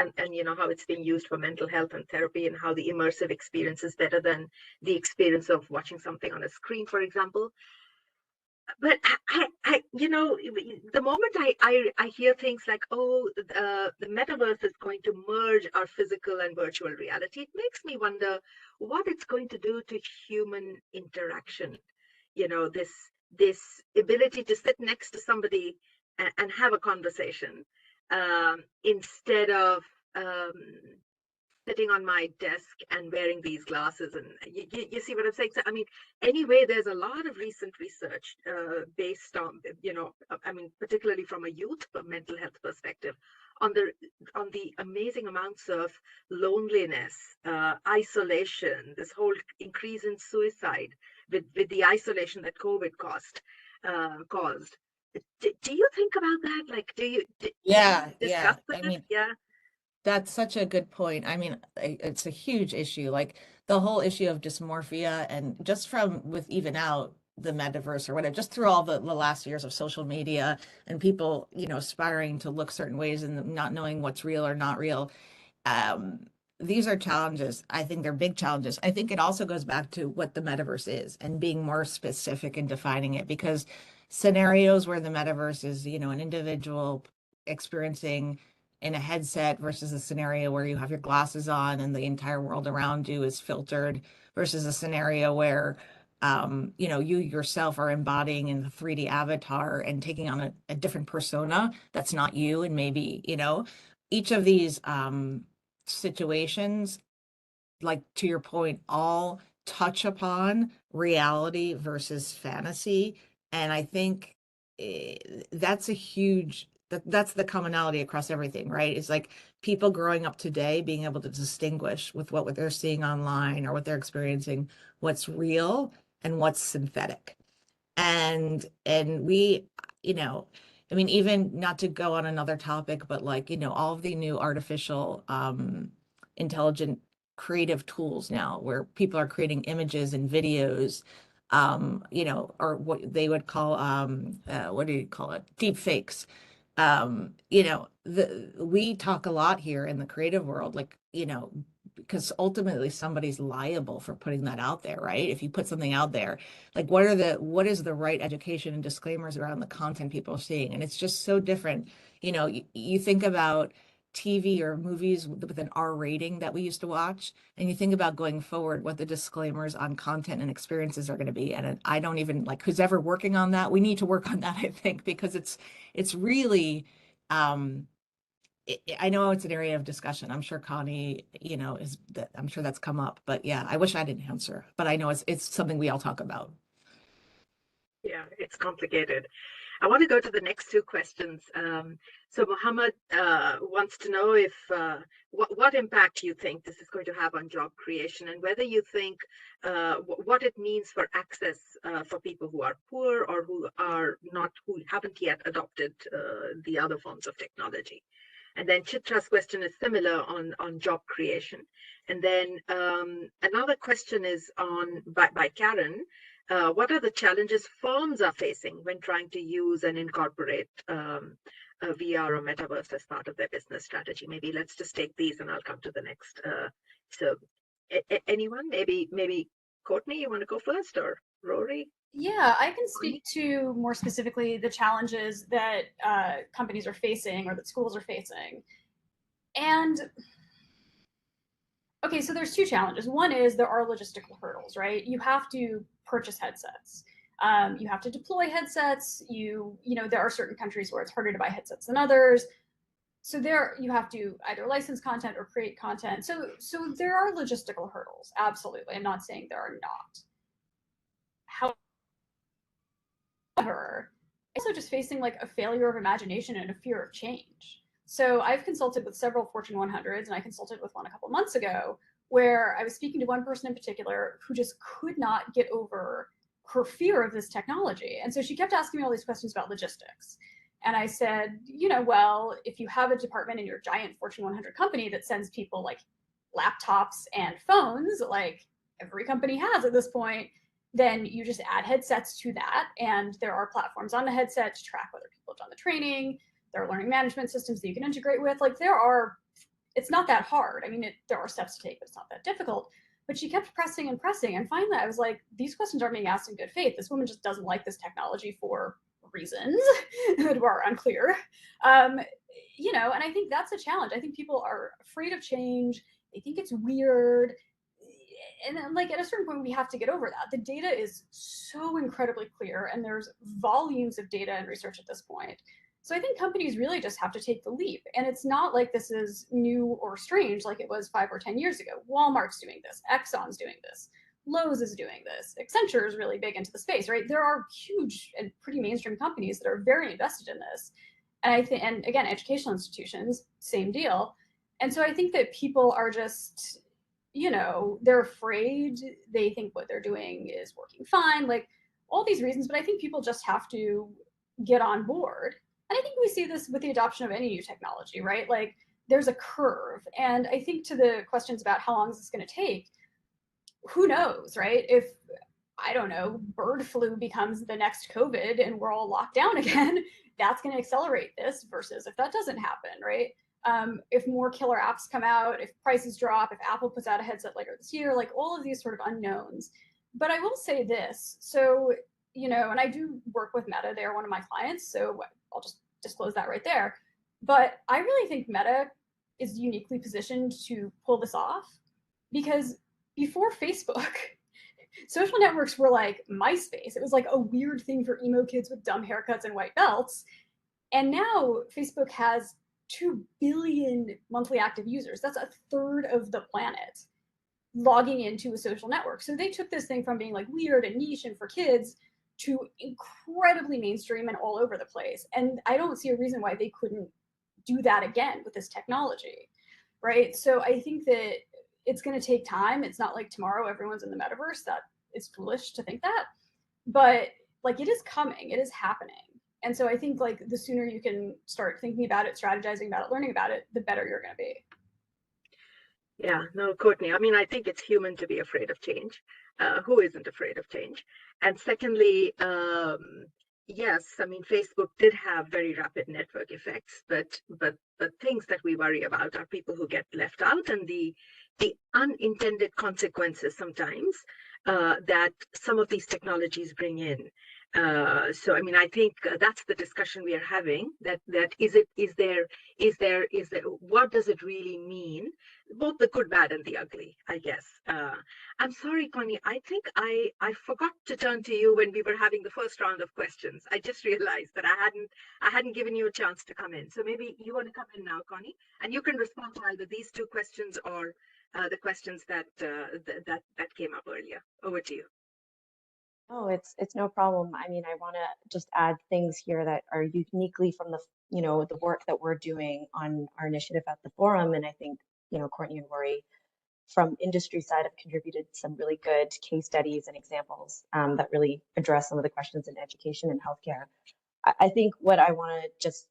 how it's being used for mental health and therapy, and how the immersive experience is better than the experience of watching something on a screen, for example. But the moment I hear things like, oh, the metaverse is going to merge our physical and virtual reality, it makes me wonder what it's going to do to human interaction. This ability to sit next to somebody and have a conversation, instead of sitting on my desk and wearing these glasses, and you see what I'm saying? So, I mean, anyway, there's a lot of recent research based on, I mean, particularly from a youth mental health perspective, on the amazing amounts of loneliness, isolation, this whole increase in suicide with the isolation that COVID caused. Do you think about that? Like, do Yeah, you yeah. discuss I that? mean, Yeah. that's such a good point. I mean, it's a huge issue. Like the whole issue of dysmorphia, and just from with even out the metaverse or whatever, just through all the last years of social media and people, aspiring to look certain ways and not knowing what's real or not real. um, these are challenges. I think they're big challenges. I think it also goes back to what the metaverse is and being more specific in defining it, because scenarios where the metaverse is, an individual experiencing in a headset versus a scenario where you have your glasses on and the entire world around you is filtered versus a scenario where you yourself are embodying in the 3D avatar and taking on a different persona that's not you. And maybe, each of these situations, like to your point, all touch upon reality versus fantasy. And I think that's a huge, that's the commonality across everything, right? It's like people growing up today being able to distinguish with what they're seeing online or what they're experiencing, what's real and what's synthetic. And we, you know I mean, even not to go on another topic, but like, all of the new artificial intelligent creative tools now where people are creating images and videos, or what they would call what do you call it, deep fakes. We talk a lot here in the creative world, like, because ultimately somebody's liable for putting that out there, right? If you put something out there, like what is the right education and disclaimers around the content people are seeing? And it's just so different. You think about TV or movies with an R rating that we used to watch, and you think about going forward what the disclaimers on content and experiences are going to be. And I don't even like who's ever working on that. We need to work on that, I think, because it's really um I know it's an area of discussion. I'm sure Connie, I'm sure that's come up, but yeah, I wish I didn't answer, but I know it's something we all talk about. Yeah, it's complicated. I want to go to the next two questions. So Mohammed wants to know if what impact you think this is going to have on job creation, and whether you think what it means for access for people who are poor or who haven't yet adopted the other forms of technology. And then Chitra's question is similar on job creation. And then another question is by Karen. What are the challenges firms are facing when trying to use and incorporate a VR or metaverse as part of their business strategy? Maybe let's just take these, and I'll come to the next. So, anyone? Maybe Courtney, you want to go first, or Rory? Yeah, I can speak to more specifically the challenges that companies are facing or that schools are facing. And okay, so there's two challenges. One is there are logistical hurdles, right? You have to purchase headsets. You have to deploy headsets. There are certain countries where it's harder to buy headsets than others. So there you have to either license content or create content. So there are logistical hurdles. Absolutely. I'm not saying there are not. However, also just facing like a failure of imagination and a fear of change. So I've consulted with several Fortune 100s, and I consulted with one a couple months ago where I was speaking to one person in particular who just could not get over her fear of this technology. And so she kept asking me all these questions about logistics. And I said, well, if you have a department in your giant Fortune 100 company that sends people like laptops and phones, like every company has at this point, then you just add headsets to that. And there are platforms on the headset to track whether people have done the training. There are learning management systems that you can integrate with. Like it's not that hard. I mean, there are steps to take, but it's not that difficult. But she kept pressing and pressing. And finally, I was like, these questions aren't being asked in good faith. This woman just doesn't like this technology for reasons that are unclear. And I think that's a challenge. I think people are afraid of change. They think it's weird. And then, like, at a certain point, we have to get over that. The data is so incredibly clear, and there's volumes of data and research at this point. So I think companies really just have to take the leap. And it's not like this is new or strange like it was 5 or 10 years ago. Walmart's doing this, Exxon's doing this, Lowe's is doing this, Accenture is really big into the space, right? There are huge and pretty mainstream companies that are very invested in this. And I think, and again, educational institutions, same deal. And so I think that people are just, they're afraid. They think what they're doing is working fine, like all these reasons. But I think people just have to get on board. And I think we see this with the adoption of any new technology, right? Like there's a curve. And I think to the questions about how long is this going to take, who knows, right? If, I don't know, bird flu becomes the next COVID and we're all locked down again, that's going to accelerate this versus if that doesn't happen, right? If more killer apps come out, if prices drop, if Apple puts out a headset later this year, like all of these sort of unknowns. But I will say this. So, and I do work with Meta. They are one of my clients. So I'll just disclose that right there. But I really think Meta is uniquely positioned to pull this off because before Facebook, social networks were like MySpace. It was like a weird thing for emo kids with dumb haircuts and white belts. And now Facebook has 2 billion monthly active users. That's a third of the planet logging into a social network. So they took this thing from being like weird and niche and for kids to incredibly mainstream and all over the place. And I don't see a reason why they couldn't do that again with this technology, right? So I think that it's going to take time. It's not like tomorrow everyone's in the metaverse. That is foolish to think that. But like it is coming, it is happening. And so I think like the sooner you can start thinking about it, strategizing about it, learning about it, the better you're going to be. Yeah, no, Courtney. I mean, I think it's human to be afraid of change. Who isn't afraid of change? And secondly, yes, I mean, Facebook did have very rapid network effects, but things that we worry about are people who get left out and the unintended consequences sometimes that some of these technologies bring in. So I mean, I think that's the discussion we are having. That is there what does it really mean? Both the good, bad, and the ugly, I guess. I'm sorry, Connie. I think I forgot to turn to you when we were having the first round of questions. I just realized that I hadn't given you a chance to come in. So maybe you want to come in now, Connie, and you can respond to either these two questions or the questions that came up earlier. Over to you. Oh, it's no problem. I mean, I want to just add things here that are uniquely from the the work that we're doing on our initiative at the forum, and I think Courtney and Rory from industry side have contributed some really good case studies and examples that really address some of the questions in education and healthcare. I think what I want to just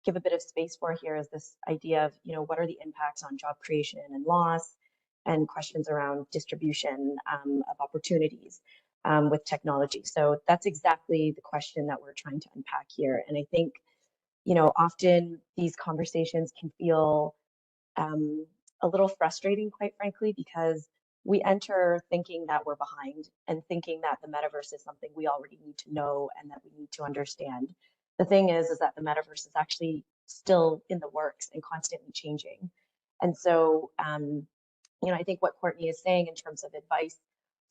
give a bit of space for here is this idea of what are the impacts on job creation and loss, and questions around distribution of opportunities with technology. So that's exactly the question that we're trying to unpack here. And I think often these conversations can feel a little frustrating, quite frankly, because we enter thinking that we're behind and thinking that the metaverse is something we already need to know and that we need to understand. The thing is that the metaverse is actually still in the works and constantly changing. And so, I think what Courtney is saying in terms of advice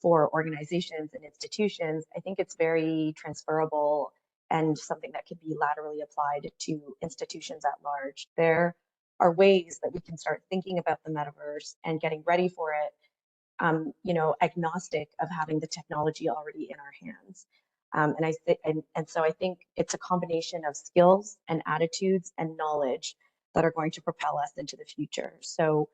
for organizations and institutions, I think it's very transferable and something that could be laterally applied to institutions at large. There are ways that we can start thinking about the metaverse and getting ready for it, agnostic of having the technology already in our hands. And so I think it's a combination of skills and attitudes and knowledge that are going to propel us into the future. So,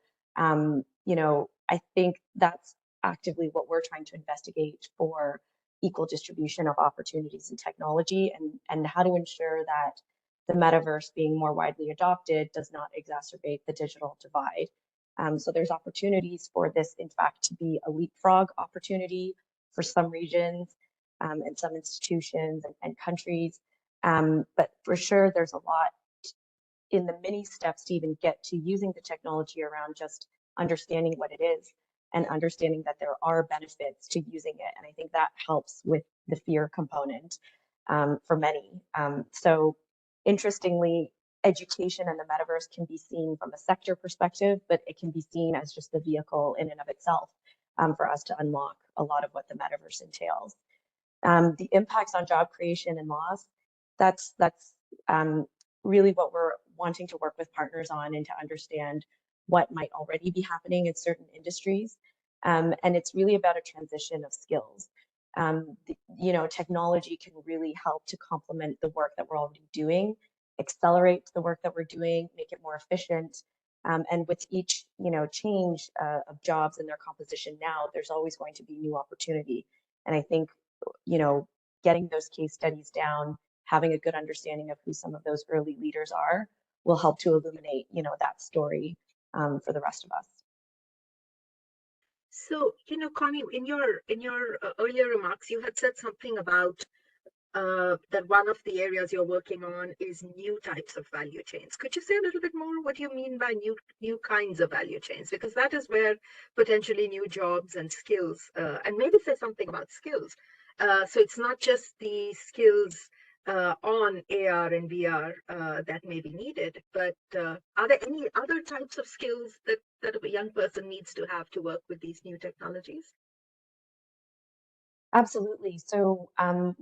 I think that's actively what we're trying to investigate for equal distribution of opportunities in technology, and how to ensure that the metaverse being more widely adopted does not exacerbate the digital divide. So there's opportunities for this, in fact, to be a leapfrog opportunity for some regions and some institutions and countries. But for sure, there's a lot in the many steps to even get to using the technology around just understanding what it is and understanding that there are benefits to using it. And I think that helps with the fear component for many. So interestingly, education and the metaverse can be seen from a sector perspective, but it can be seen as just the vehicle in and of itself for us to unlock a lot of what the metaverse entails. The impacts on job creation and loss, that's really what we're wanting to work with partners on and to understand what might already be happening in certain industries. And it's really about a transition of skills. Technology can really help to complement the work that we're already doing, accelerate the work that we're doing, make it more efficient. And with each, change of jobs and their composition now, there's always going to be new opportunity. And I think, getting those case studies down, having a good understanding of who some of those early leaders are, will help to illuminate, that story for the rest of us. So, Connie, in your earlier remarks, you had said something about that one of the areas you're working on is new types of value chains. Could you say a little bit more what you mean by new kinds of value chains? Because that is where potentially new jobs and skills, and maybe say something about skills. So it's not just the skills on AR and VR that may be needed, but are there any other types of skills that a young person needs to have to work with these new technologies? Absolutely. So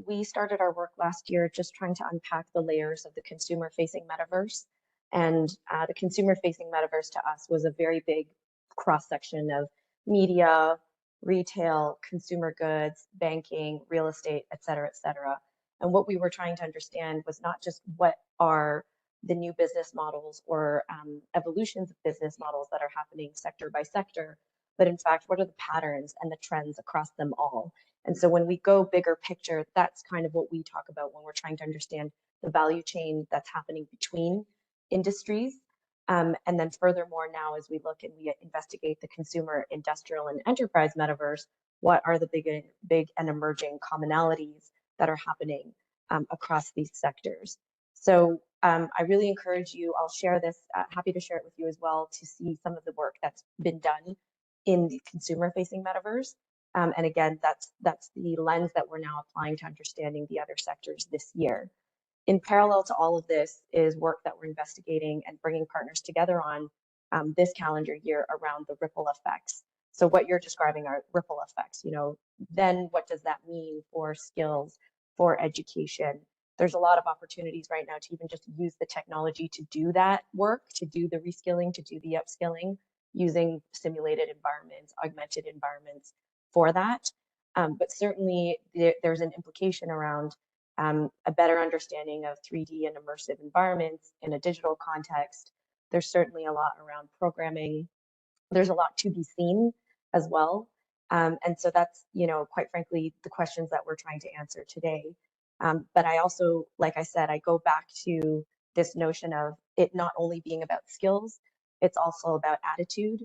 we started our work last year just trying to unpack the layers of the consumer-facing metaverse. And the consumer-facing metaverse to us was a very big cross-section of media, retail, consumer goods, banking, real estate, et cetera, et cetera. And what we were trying to understand was not just what are the new business models or evolutions of business models that are happening sector by sector, but in fact, what are the patterns and the trends across them all? And so when we go bigger picture, that's kind of what we talk about when we're trying to understand the value chain that's happening between industries. And then furthermore, now as we look and we investigate the consumer, industrial, and enterprise metaverse, what are the big and emerging commonalities that are happening across these sectors? So I really encourage you, I'll share this, happy to share it with you as well, to see some of the work that's been done in the consumer-facing metaverse. And again, that's the lens that we're now applying to understanding the other sectors this year. In parallel to all of this is work that we're investigating and bringing partners together on this calendar year around the ripple effects. So what you're describing are ripple effects. Then what does that mean for skills, for education? There's a lot of opportunities right now to even just use the technology to do that work, to do the reskilling, to do the upskilling, using simulated environments, augmented environments for that. But certainly there's an implication around a better understanding of 3D and immersive environments in a digital context. There's certainly a lot around programming. There's a lot to be seen as well. And so that's, quite frankly, the questions that we're trying to answer today. But I also, like I said, I go back to this notion of it not only being about skills, it's also about attitude.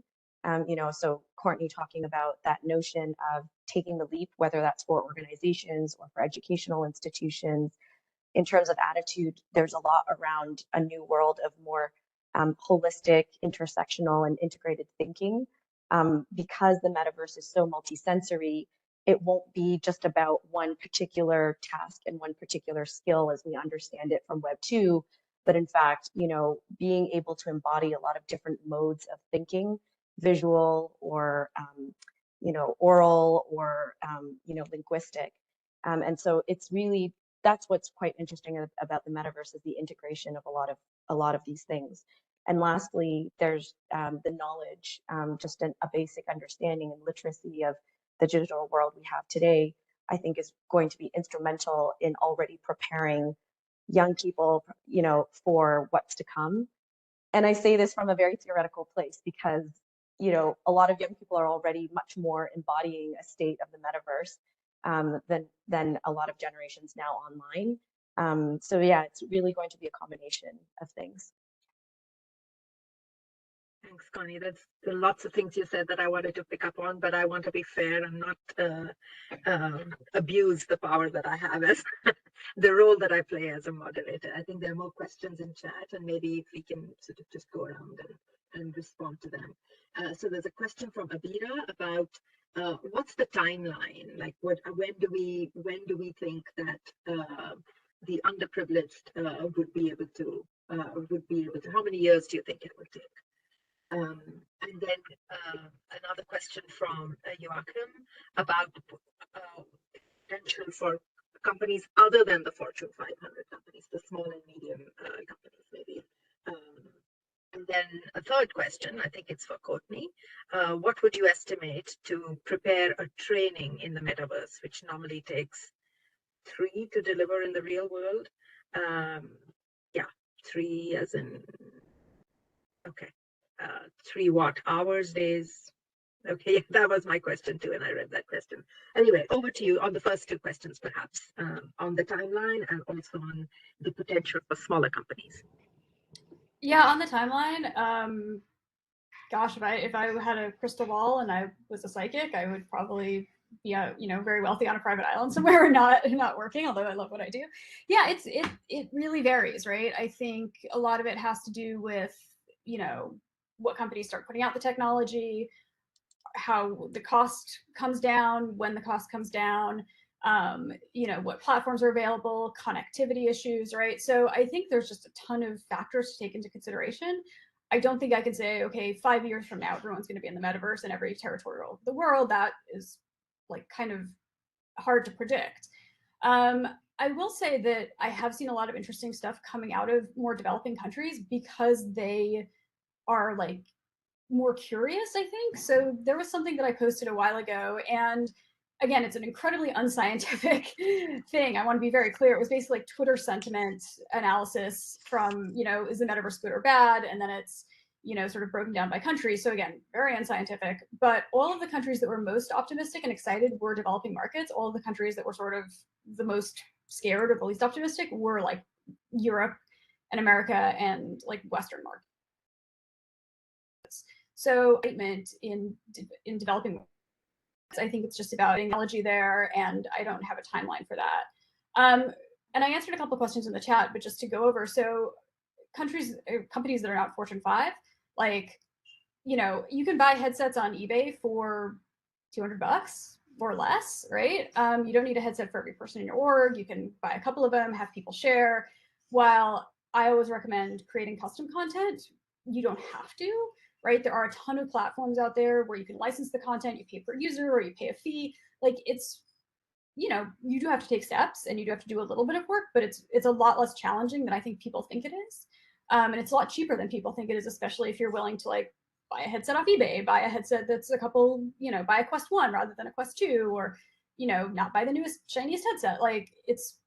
So Courtney talking about that notion of taking the leap, whether that's for organizations or for educational institutions. In terms of attitude, there's a lot around a new world of more holistic, intersectional, and integrated thinking. Because the metaverse is so multisensory, it won't be just about one particular task and one particular skill as we understand it from Web 2, but in fact, being able to embody a lot of different modes of thinking, visual or oral or linguistic. And so it's really, that's what's quite interesting about the metaverse, is the integration of a lot of these things. And lastly, there's the knowledge, just a basic understanding and literacy of the digital world we have today, I think is going to be instrumental in already preparing young people, for what's to come. And I say this from a very theoretical place because, a lot of young people are already much more embodying a state of the metaverse than a lot of generations now online. So yeah, it's really going to be a combination of things. Thanks, Connie. There are lots of things you said that I wanted to pick up on, but I want to be fair and not abuse the power that I have as the role that I play as a moderator. I think there are more questions in chat, and maybe if we can sort of just go around and respond to them. So there's a question from Abira about what's the timeline? Like, when do we think that the underprivileged would be able to how many years do you think it would take? And then another question from Joachim about potential for companies other than the Fortune 500 companies, the small and medium companies maybe. And then a third question, I think it's for Courtney. What would you estimate to prepare a training in the metaverse, which normally takes 3 to deliver in the real world? Yeah, 3 as in, okay. 3 what? Hours, days? Okay, that was my question too, and I read that question. Anyway, over to you on the first 2 questions, perhaps, on the timeline and also on the potential for smaller companies. Yeah, on the timeline, gosh, if I had a crystal ball and I was a psychic, I would probably be very wealthy on a private island somewhere and not working, although I love what I do. Yeah, it really varies, right? I think a lot of it has to do with, what companies start putting out the technology, how the cost comes down, when the cost comes down, what platforms are available, connectivity issues, right? So I think there's just a ton of factors to take into consideration. I don't think I can say, okay, 5 years from now, everyone's going to be in the metaverse in every territorial of the world. That is like kind of hard to predict. I will say that I have seen a lot of interesting stuff coming out of more developing countries because they are like more curious, I think. So there was something that I posted a while ago, and again, it's an incredibly unscientific thing. I want to be very clear. It was basically like Twitter sentiment analysis from, is the metaverse good or bad? And then it's, sort of broken down by country. So again, very unscientific, but all of the countries that were most optimistic and excited were developing markets. All of the countries that were sort of the most scared or the least optimistic were like Europe and America and like Western markets. So excitement in developing, I think it's just about technology there, and I don't have a timeline for that. And I answered a couple of questions in the chat, but just to go over, so companies that are not Fortune 5, like, you can buy headsets on eBay for $200 or less, right? You don't need a headset for every person in your org. You can buy a couple of them, have people share. While I always recommend creating custom content, you don't have to, right? There are a ton of platforms out there where you can license the content, you pay per user or you pay a fee. Like it's, you do have to take steps and you do have to do a little bit of work, but it's a lot less challenging than I think people think it is. And it's a lot cheaper than people think it is, especially if you're willing to like buy a headset off eBay, buy a headset that's a couple, buy a Quest 1 rather than a Quest 2, or, not buy the newest, shiniest headset. Like it's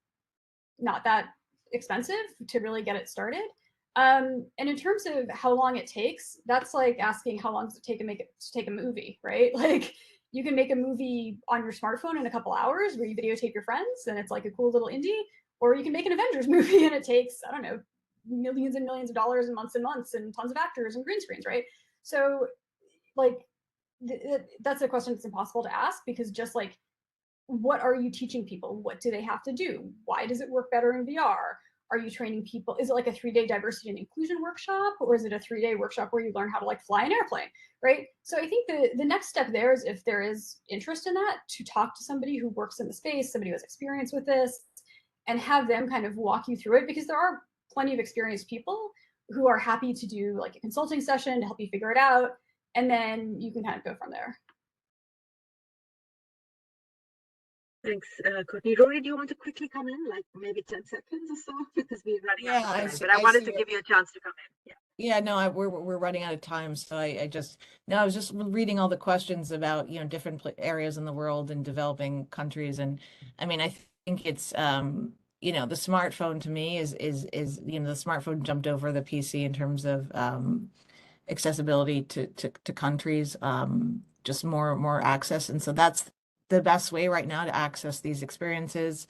not that expensive to really get it started. And in terms of how long it takes, that's like asking how long does it take to take a movie, right? Like you can make a movie on your smartphone in a couple hours where you videotape your friends and it's like a cool little indie, or you can make an Avengers movie and it takes, I don't know, millions and millions of dollars and months and tons of actors and green screens, right? So like that's a question that's impossible to ask, because just like, what are you teaching people? What do they have to do? Why does it work better in VR? Are you training people? Is it like a 3-day diversity and inclusion workshop, or is it a 3-day workshop where you learn how to like fly an airplane, right? So I think the next step there is, if there is interest in that, to talk to somebody who works in the space, somebody who has experience with this, and have them kind of walk you through it, because there are plenty of experienced people who are happy to do like a consulting session to help you figure it out, and then you can kind of go from there. Thanks, Courtney. Rory, do you want to quickly come in, like maybe 10 seconds or so, because we're running out of time, but I wanted to give you a chance to come in. Yeah, no, we're running out of time, so I was just reading all the questions about different areas in the world and developing countries, and I mean I think it's the smartphone to me is the smartphone jumped over the PC in terms of accessibility to countries, just more access, and so that's the best way right now to access these experiences,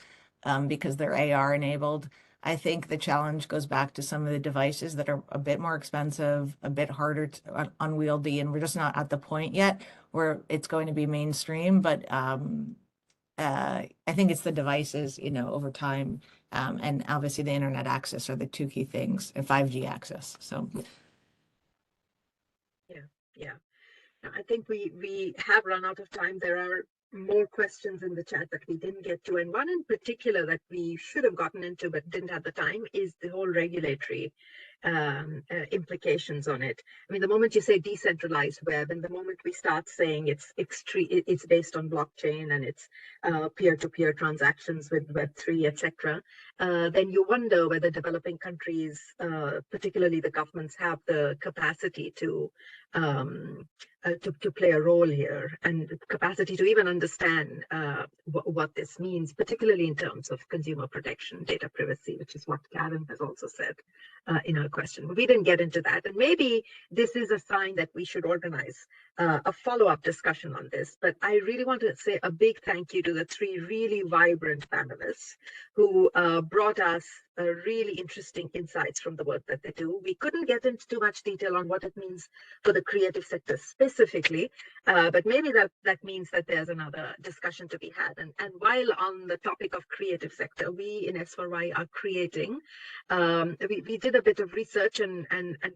because they're AR enabled. I think the challenge goes back to some of the devices that are a bit more expensive, a bit harder to unwieldy, and we're just not at the point yet where it's going to be mainstream. But I think it's the devices, over time, and obviously the internet access are the 2 key things, and 5G access. So. Yeah. I think we have run out of time. There are more questions in the chat that we didn't get to, and one in particular that we should have gotten into but didn't have the time is the whole regulatory implications on it. I mean, the moment you say decentralized web, and the moment we start saying it's based on blockchain and it's peer-to-peer transactions with Web3, etc., then you wonder whether developing countries, particularly the governments, have the capacity to play a role here, and the capacity to even understand what this means, particularly in terms of consumer protection, data privacy, which is what Karen has also said in her question. But we didn't get into that. And maybe this is a sign that we should organize a follow-up discussion on this. But I really want to say a big thank you to the three really vibrant panelists who brought us really interesting insights from the work that they do. We couldn't get into too much detail on what it means for the creative sector specifically, but maybe that means that there's another discussion to be had. And while on the topic of creative sector, we in S4Y are creating, we did a bit of research and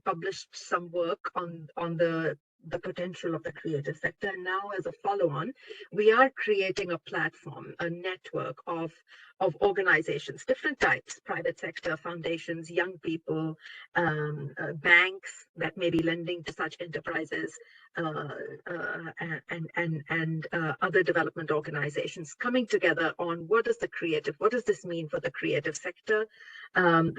published some work on the potential of the creative sector. And now, as a follow-on, we are creating a platform, a network of organizations, different types: private sector, foundations, young people, banks that may be lending to such enterprises, and other development organizations coming together on what does this mean for the creative sector,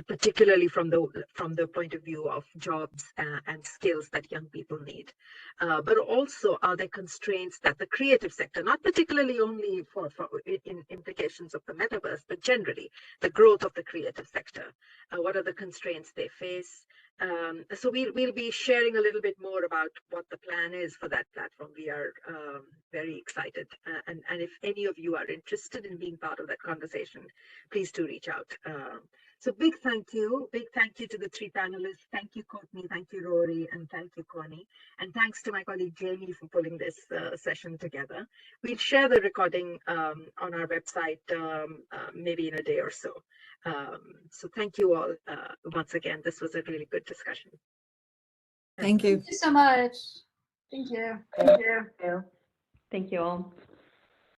particularly from the point of view of jobs and skills that young people need. But also, are there constraints that the creative sector, not particularly only in implications of the metaverse, but generally the growth of the creative sector? What are the constraints they face? So we'll be sharing a little bit more about what the plan is for that platform. We are very excited. And if any of you are interested in being part of that conversation, please do reach out. So big thank you to the three panelists. Thank you, Courtney. Thank you, Rory. And thank you, Connie. And thanks to my colleague, Jamie, for pulling this session together. We'll share the recording on our website maybe in a day or so. So thank you all once again. This was a really good discussion. Thank you. Thank you so much. Thank you. Thank you. Thank you all.